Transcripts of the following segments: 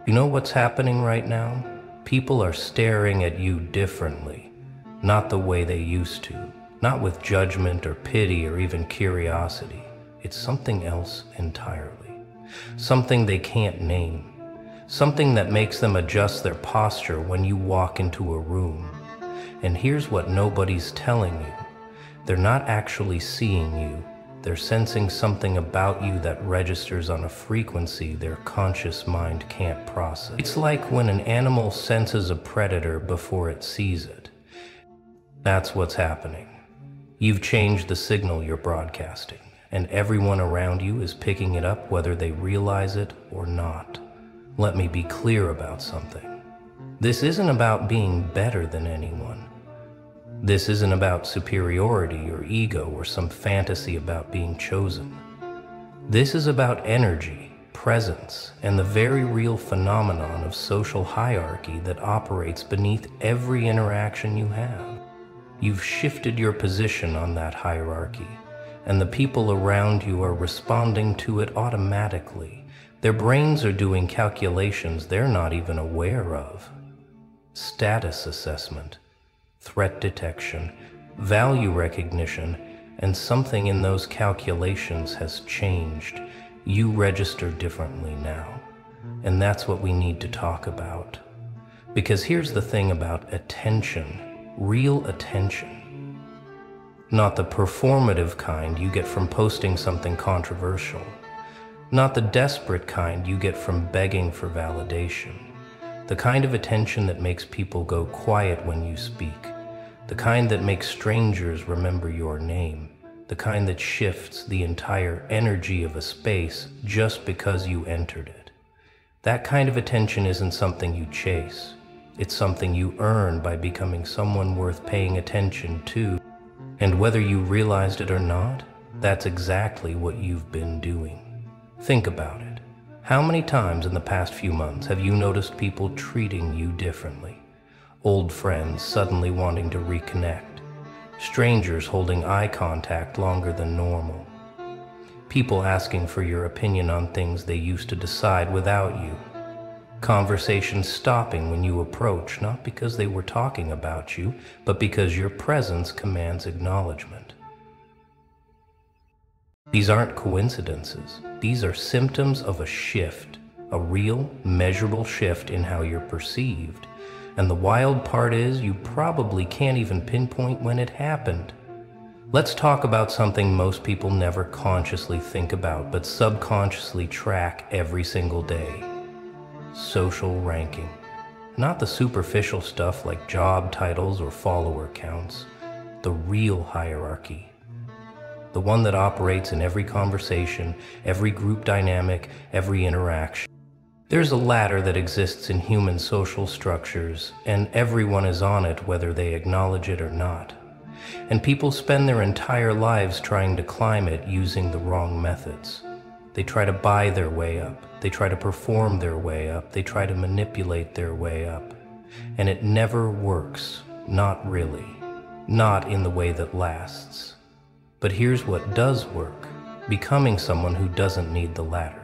You know what's happening right now? People are staring at you differently, not the way they used to, not with judgment or pity or even curiosity. It's something else entirely, something they can't name, something that makes them adjust their posture when you walk into a room. And here's what nobody's telling you. They're not actually seeing you. They're sensing something about you that registers on a frequency their conscious mind can't process. It's like when an animal senses a predator before it sees it. That's what's happening. You've changed the signal you're broadcasting, and everyone around you is picking it up whether they realize it or not. Let me be clear about something. This isn't about being better than anyone. This isn't about superiority or ego or some fantasy about being chosen. This is about energy, presence, and the very real phenomenon of social hierarchy that operates beneath every interaction you have. You've shifted your position on that hierarchy, and the people around you are responding to it automatically. Their brains are doing calculations they're not even aware of. Status assessment, threat detection, value recognition, and something in those calculations has changed. You register differently now, and that's what we need to talk about. Because here's the thing about attention, real attention. Not the performative kind you get from posting something controversial. Not the desperate kind you get from begging for validation. The kind of attention that makes people go quiet when you speak. The kind that makes strangers remember your name. The kind that shifts the entire energy of a space just because you entered it. That kind of attention isn't something you chase. It's something you earn by becoming someone worth paying attention to. And whether you realized it or not, that's exactly what you've been doing. Think about it. How many times in the past few months have you noticed people treating you differently? Old friends suddenly wanting to reconnect. Strangers holding eye contact longer than normal. People asking for your opinion on things they used to decide without you. Conversations stopping when you approach, not because they were talking about you, but because your presence commands acknowledgement. These aren't coincidences. These are symptoms of a shift, a real, measurable shift in how you're perceived. And the wild part is you probably can't even pinpoint when it happened. Let's talk about something most people never consciously think about, but subconsciously track every single day. Social ranking. Not the superficial stuff like job titles or follower counts. The real hierarchy. The one that operates in every conversation, every group dynamic, every interaction. There's a ladder that exists in human social structures, and everyone is on it whether they acknowledge it or not. And people spend their entire lives trying to climb it using the wrong methods. They try to buy their way up. They try to perform their way up. They try to manipulate their way up. And it never works. Not really. Not in the way that lasts. But here's what does work. Becoming someone who doesn't need the ladder.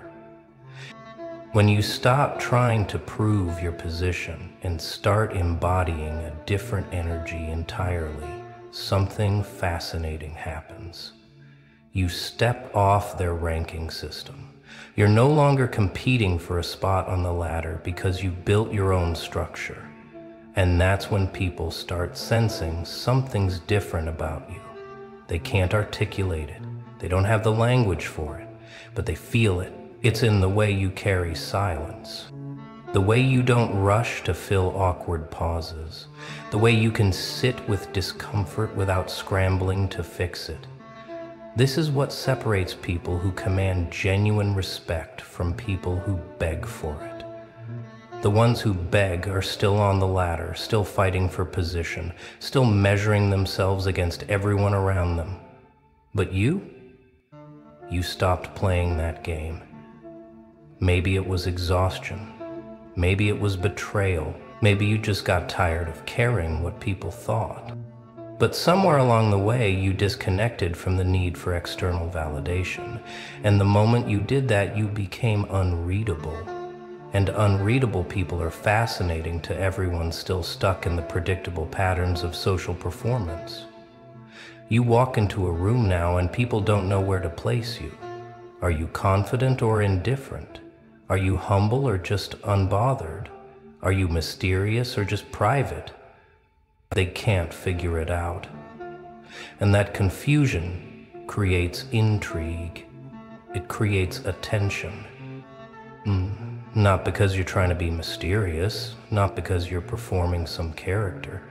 When you stop trying to prove your position and start embodying a different energy entirely, something fascinating happens. You step off their ranking system. You're no longer competing for a spot on the ladder because you built your own structure. And that's when people start sensing something's different about you. They can't articulate it. They don't have the language for it, but they feel it. It's in the way you carry silence. The way you don't rush to fill awkward pauses. The way you can sit with discomfort without scrambling to fix it. This is what separates people who command genuine respect from people who beg for it. The ones who beg are still on the ladder, still fighting for position, still measuring themselves against everyone around them. But you stopped playing that game. Maybe it was exhaustion. Maybe it was betrayal. Maybe you just got tired of caring what people thought. But somewhere along the way, you disconnected from the need for external validation. And the moment you did that, you became unreadable. And unreadable people are fascinating to everyone still stuck in the predictable patterns of social performance. You walk into a room now and people don't know where to place you. Are you confident or indifferent? Are you humble or just unbothered? Are you mysterious or just private? They can't figure it out. And that confusion creates intrigue. It creates attention. Not because you're trying to be mysterious, not because you're performing some character,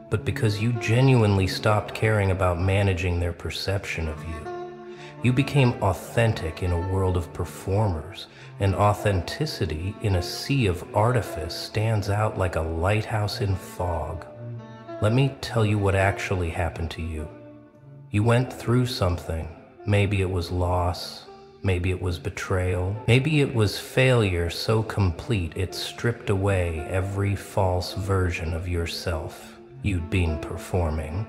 but because you genuinely stopped caring about managing their perception of you. You became authentic in a world of performers, and authenticity in a sea of artifice stands out like a lighthouse in fog. Let me tell you what actually happened to you. You went through something. Maybe it was loss, maybe it was betrayal, maybe it was failure so complete it stripped away every false version of yourself you'd been performing.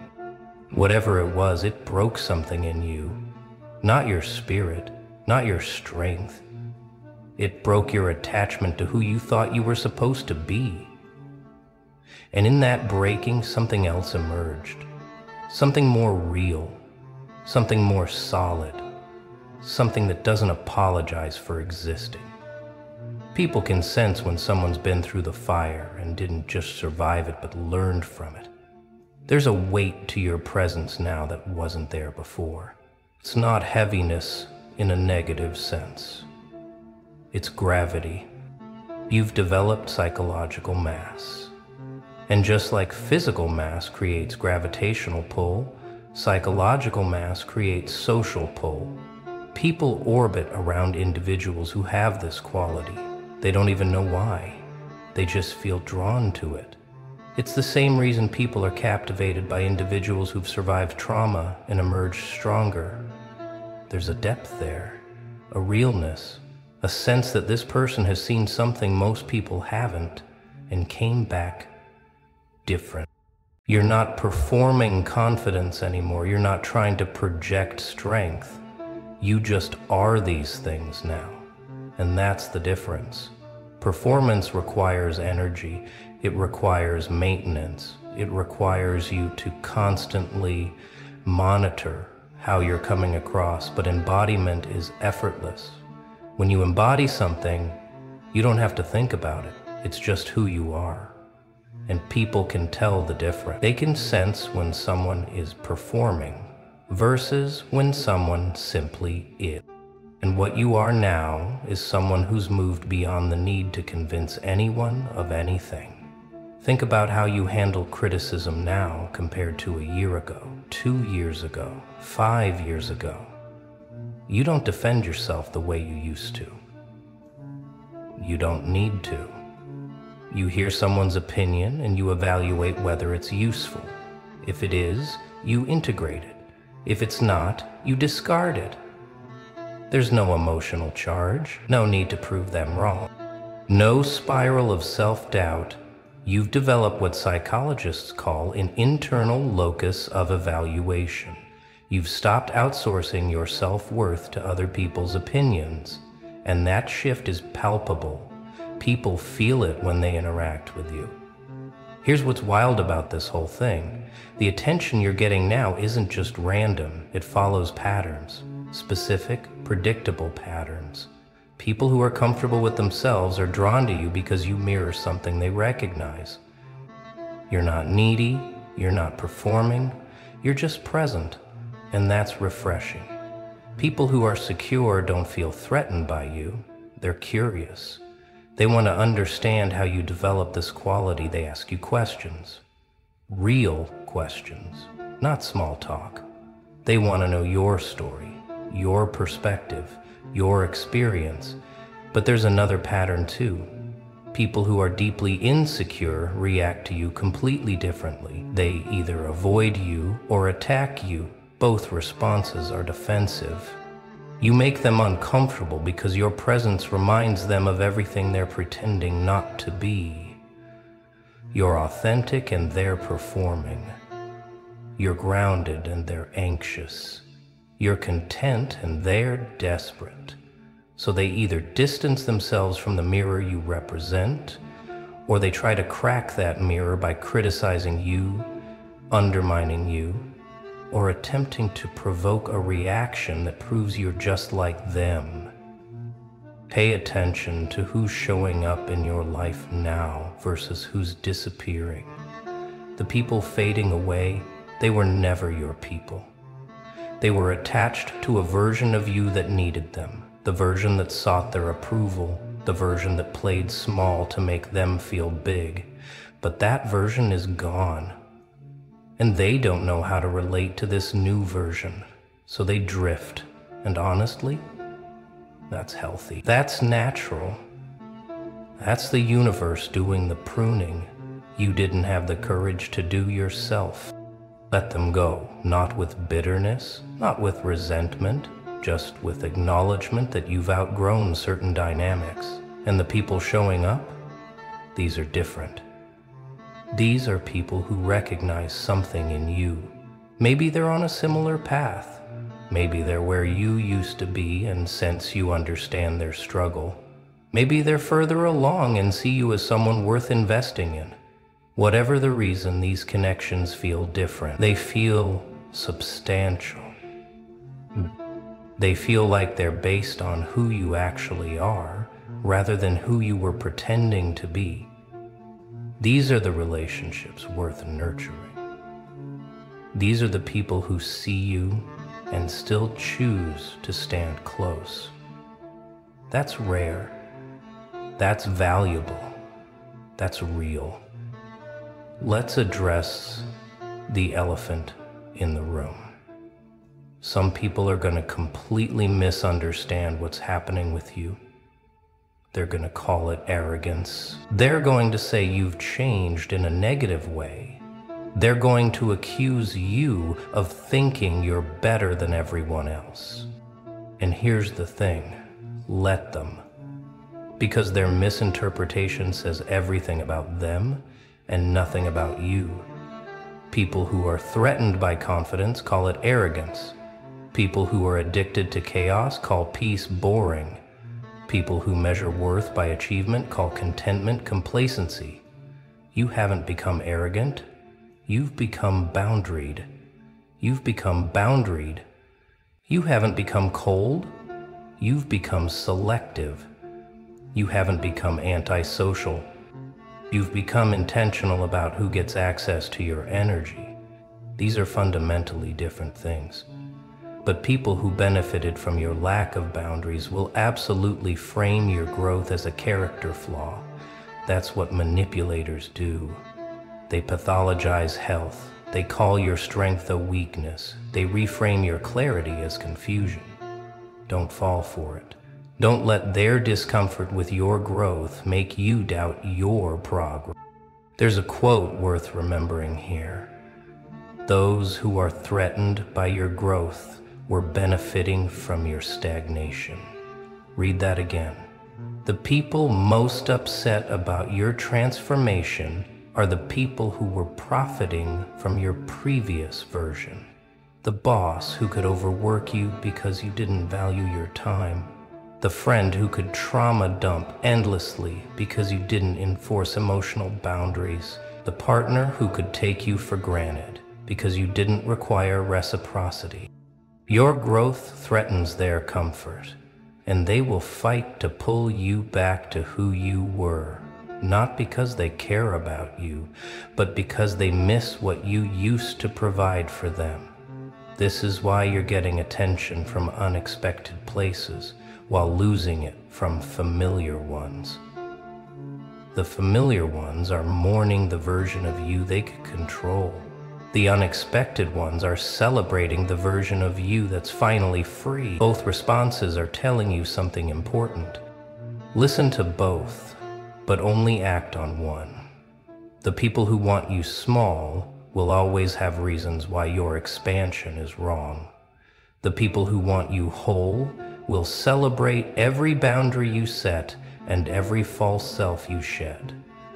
Whatever it was, it broke something in you. Not your spirit, not your strength. It broke your attachment to who you thought you were supposed to be. And in that breaking, something else emerged. Something more real, something more solid, something that doesn't apologize for existing. People can sense when someone's been through the fire and didn't just survive it but learned from it. There's a weight to your presence now that wasn't there before. It's not heaviness in a negative sense. It's gravity. You've developed psychological mass. And just like physical mass creates gravitational pull, psychological mass creates social pull. People orbit around individuals who have this quality. They don't even know why. They just feel drawn to it. It's the same reason people are captivated by individuals who've survived trauma and emerged stronger. There's a depth there, a realness, a sense that this person has seen something most people haven't and came back different. You're not performing confidence anymore. You're not trying to project strength. You just are these things now. And that's the difference. Performance requires energy. It requires maintenance. It requires you to constantly monitor how you're coming across, but embodiment is effortless. When you embody something, you don't have to think about it. It's just who you are. And people can tell the difference. They can sense when someone is performing versus when someone simply is. And what you are now is someone who's moved beyond the need to convince anyone of anything. Think about how you handle criticism now compared to a year ago, 2 years ago, 5 years ago. You don't defend yourself the way you used to. You don't need to. You hear someone's opinion and you evaluate whether it's useful. If it is, you integrate it. If it's not, you discard it. There's no emotional charge, no need to prove them wrong. No spiral of self-doubt. You've developed what psychologists call an internal locus of evaluation. You've stopped outsourcing your self-worth to other people's opinions, and that shift is palpable. People feel it when they interact with you. Here's what's wild about this whole thing. The attention you're getting now isn't just random. It follows patterns, specific, predictable patterns. People who are comfortable with themselves are drawn to you because you mirror something they recognize. You're not needy, you're not performing, you're just present, and that's refreshing. People who are secure don't feel threatened by you, they're curious. They want to understand how you develop this quality. They ask you questions, real questions, not small talk. They want to know your story, your perspective, your experience. But there's another pattern too. People who are deeply insecure react to you completely differently. They either avoid you or attack you. Both responses are defensive. You make them uncomfortable because your presence reminds them of everything they're pretending not to be. You're authentic and they're performing. You're grounded and they're anxious. You're content and they're desperate. So they either distance themselves from the mirror you represent, or they try to crack that mirror by criticizing you, undermining you, or attempting to provoke a reaction that proves you're just like them. Pay attention to who's showing up in your life now versus who's disappearing. The people fading away, they were never your people. They were attached to a version of you that needed them, the version that sought their approval, the version that played small to make them feel big. But that version is gone. And they don't know how to relate to this new version, so they drift. And honestly, that's healthy. That's natural. That's the universe doing the pruning you didn't have the courage to do yourself. Let them go, not with bitterness, not with resentment, just with acknowledgement that you've outgrown certain dynamics. And the people showing up, these are different. These are people who recognize something in you. Maybe they're on a similar path. Maybe they're where you used to be and sense you understand their struggle. Maybe they're further along and see you as someone worth investing in. Whatever the reason, these connections feel different. They feel substantial. They feel like they're based on who you actually are, rather than who you were pretending to be. These are the relationships worth nurturing. These are the people who see you and still choose to stand close. That's rare. That's valuable. That's real. Let's address the elephant in the room. Some people are going to completely misunderstand what's happening with you. They're going to call it arrogance. They're going to say you've changed in a negative way. They're going to accuse you of thinking you're better than everyone else. And here's the thing, let them. Because their misinterpretation says everything about them and nothing about you. People who are threatened by confidence call it arrogance. People who are addicted to chaos call peace boring. People who measure worth by achievement call contentment complacency. You haven't become arrogant. You've become boundaried. You've become boundaried. You haven't become cold. You've become selective. You haven't become antisocial. You've become intentional about who gets access to your energy. These are fundamentally different things. But people who benefited from your lack of boundaries will absolutely frame your growth as a character flaw. That's what manipulators do. They pathologize health. They call your strength a weakness. They reframe your clarity as confusion. Don't fall for it. Don't let their discomfort with your growth make you doubt your progress. There's a quote worth remembering here. Those who are threatened by your growth were benefiting from your stagnation. Read that again. The people most upset about your transformation are the people who were profiting from your previous version. The boss who could overwork you because you didn't value your time. The friend who could trauma dump endlessly because you didn't enforce emotional boundaries. The partner who could take you for granted because you didn't require reciprocity. Your growth threatens their comfort, and they will fight to pull you back to who you were, not because they care about you, but because they miss what you used to provide for them. This is why you're getting attention from unexpected places, while losing it from familiar ones. The familiar ones are mourning the version of you they could control. The unexpected ones are celebrating the version of you that's finally free. Both responses are telling you something important. Listen to both, but only act on one. The people who want you small will always have reasons why your expansion is wrong. The people who want you whole will celebrate every boundary you set and every false self you shed.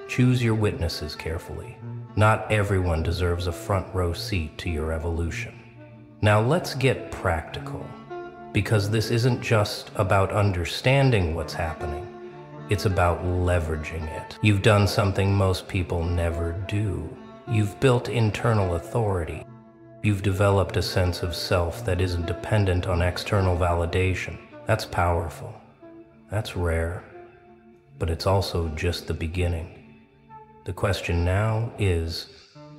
Choose your witnesses carefully. Not everyone deserves a front row seat to your evolution. Now let's get practical. Because this isn't just about understanding what's happening, it's about leveraging it. You've done something most people never do. You've built internal authority. You've developed a sense of self that isn't dependent on external validation. That's powerful. That's rare. But it's also just the beginning. The question now is,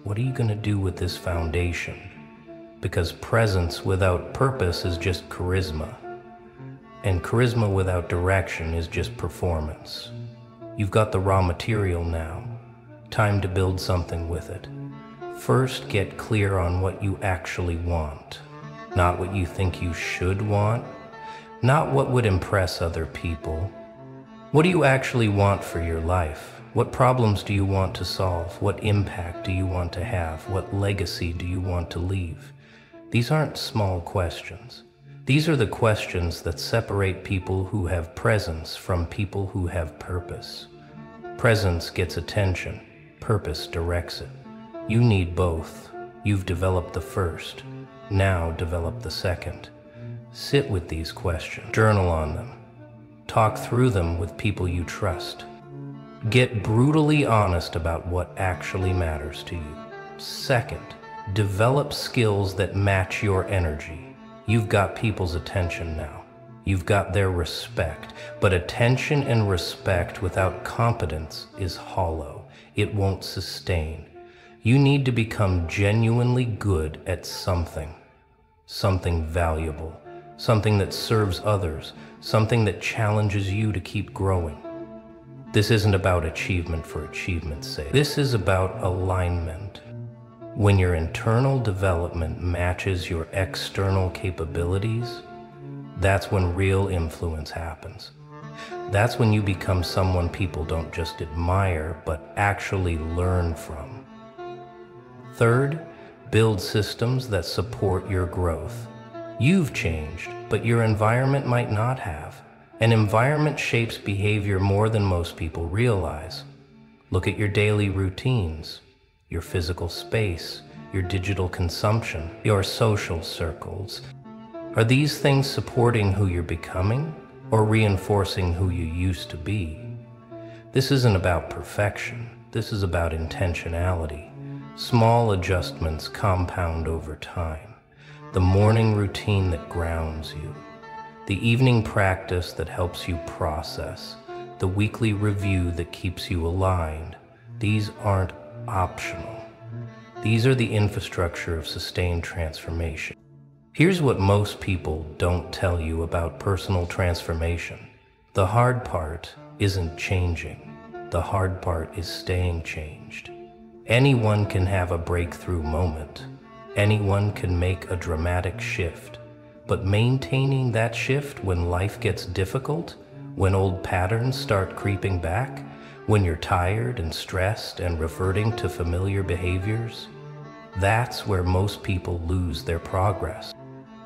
what are you going to do with this foundation? Because presence without purpose is just charisma. And charisma without direction is just performance. You've got the raw material now. Time to build something with it. First, get clear on what you actually want. Not what you think you should want. Not what would impress other people. What do you actually want for your life? What problems do you want to solve? What impact do you want to have? What legacy do you want to leave? These aren't small questions. These are the questions that separate people who have presence from people who have purpose. Presence gets attention. Purpose directs it. You need both. You've developed the first. Now develop the second. Sit with these questions. Journal on them. Talk through them with people you trust. Get brutally honest about what actually matters to you. Second, develop skills that match your energy. You've got people's attention now. You've got their respect. But attention and respect without competence is hollow. It won't sustain. You need to become genuinely good at something. Something valuable. Something that serves others. Something that challenges you to keep growing. This isn't about achievement for achievement's sake. This is about alignment. When your internal development matches your external capabilities, that's when real influence happens. That's when you become someone people don't just admire, but actually learn from. Third, build systems that support your growth. You've changed, but your environment might not have. An environment shapes behavior more than most people realize. Look at your daily routines. Your physical space, your digital consumption, your social circles. Are these things supporting who you're becoming or reinforcing who you used to be? This isn't about perfection. This is about intentionality. Small adjustments compound over time. The morning routine that grounds you. The evening practice that helps you process. The weekly review that keeps you aligned. These aren't optional. These are the infrastructure of sustained transformation. Here's what most people don't tell you about personal transformation. The hard part isn't changing. The hard part is staying changed. Anyone can have a breakthrough moment. Anyone can make a dramatic shift. But maintaining that shift when life gets difficult, when old patterns start creeping back, when you're tired and stressed and reverting to familiar behaviors, that's where most people lose their progress.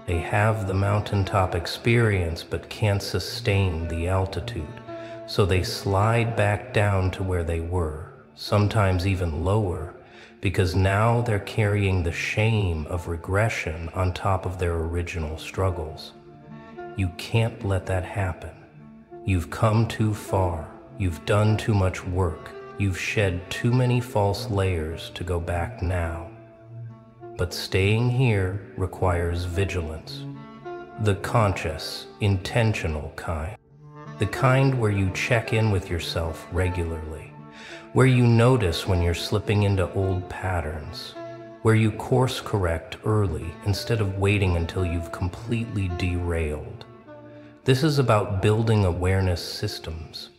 They have the mountaintop experience but can't sustain the altitude, so they slide back down to where they were, sometimes even lower, because now they're carrying the shame of regression on top of their original struggles. You can't let that happen. You've come too far. You've done too much work. You've shed too many false layers to go back now. But staying here requires vigilance. The conscious, intentional kind. The kind where you check in with yourself regularly. Where you notice when you're slipping into old patterns. Where you course correct early instead of waiting until you've completely derailed. This is about building awareness systems.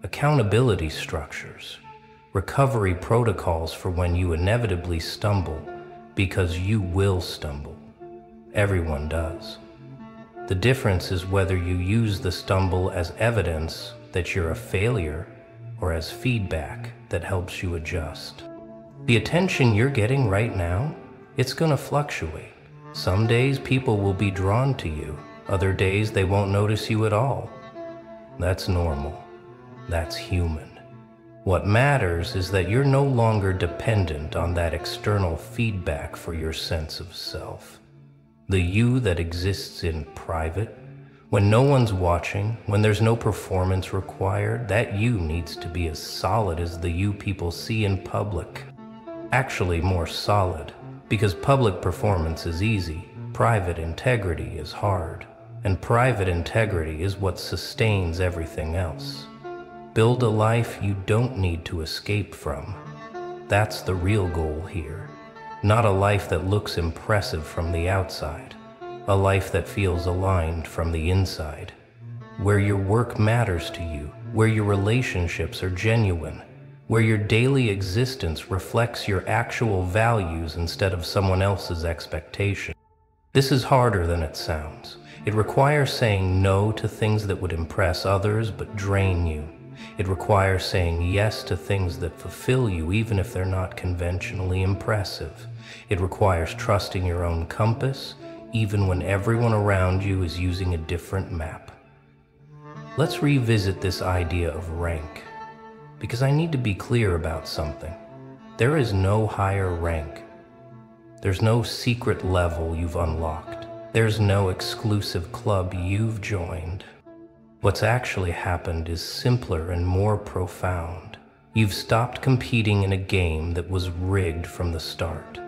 Accountability structures, recovery protocols for when you inevitably stumble, because you will stumble. Everyone does. The difference is whether you use the stumble as evidence that you're a failure or as feedback that helps you adjust. The attention you're getting right now, it's gonna fluctuate. Some days people will be drawn to you, other days they won't notice you at all. That's normal. That's human. What matters is that you're no longer dependent on that external feedback for your sense of self. The you that exists in private, when no one's watching, when there's no performance required, that you needs to be as solid as the you people see in public. Actually more solid, because public performance is easy, private integrity is hard, and private integrity is what sustains everything else. Build a life you don't need to escape from. That's the real goal here. Not a life that looks impressive from the outside, a life that feels aligned from the inside, where your work matters to you, where your relationships are genuine, where your daily existence reflects your actual values instead of someone else's expectation. This is harder than it sounds. It requires saying no to things that would impress others but drain you. It requires saying yes to things that fulfill you even if they're not conventionally impressive. It requires trusting your own compass even when everyone around you is using a different map. Let's revisit this idea of rank, because I need to be clear about something. There is no higher rank. There's no secret level you've unlocked. There's no exclusive club you've joined. What's actually happened is simpler and more profound. You've stopped competing in a game that was rigged from the start.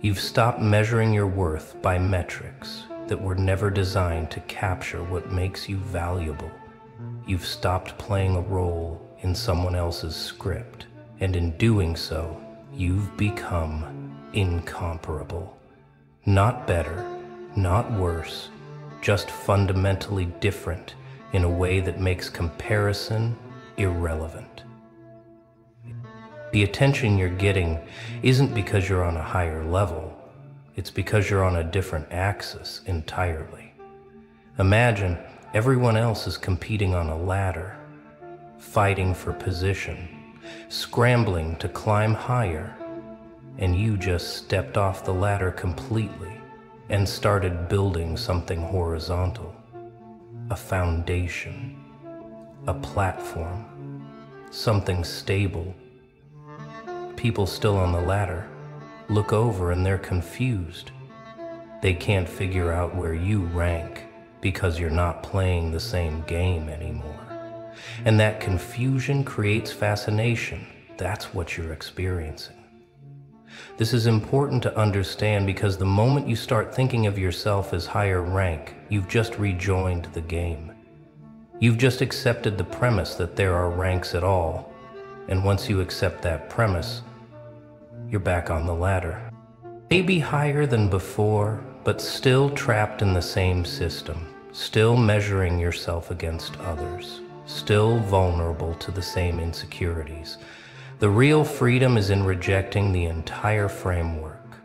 You've stopped measuring your worth by metrics that were never designed to capture what makes you valuable. You've stopped playing a role in someone else's script, and in doing so, you've become incomparable. Not better, not worse, just fundamentally different in a way that makes comparison irrelevant. The attention you're getting isn't because you're on a higher level, it's because you're on a different axis entirely. Imagine everyone else is competing on a ladder, fighting for position, scrambling to climb higher, and you just stepped off the ladder completely and started building something horizontal, a foundation, a platform, something stable. People still on the ladder look over and they're confused. They can't figure out where you rank because you're not playing the same game anymore. And that confusion creates fascination. That's what you're experiencing. This is important to understand because the moment you start thinking of yourself as higher rank, you've just rejoined the game. You've just accepted the premise that there are ranks at all. And once you accept that premise, you're back on the ladder. Maybe higher than before, but still trapped in the same system, still measuring yourself against others, still vulnerable to the same insecurities. The real freedom is in rejecting the entire framework,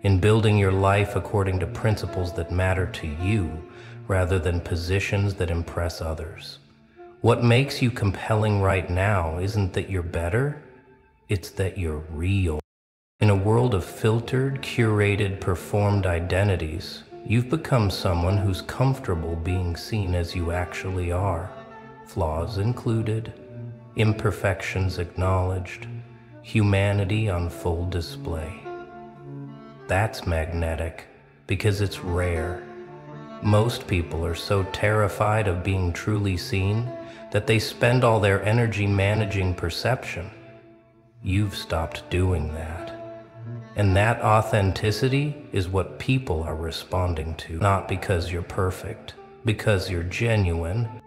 in building your life according to principles that matter to you rather than positions that impress others. What makes you compelling right now isn't that you're better, it's that you're real. In a world of filtered, curated, performed identities, you've become someone who's comfortable being seen as you actually are, flaws included, imperfections acknowledged, humanity on full display. That's magnetic because it's rare. Most people are so terrified of being truly seen that they spend all their energy managing perception. You've stopped doing that. And that authenticity is what people are responding to, not because you're perfect, because you're genuine.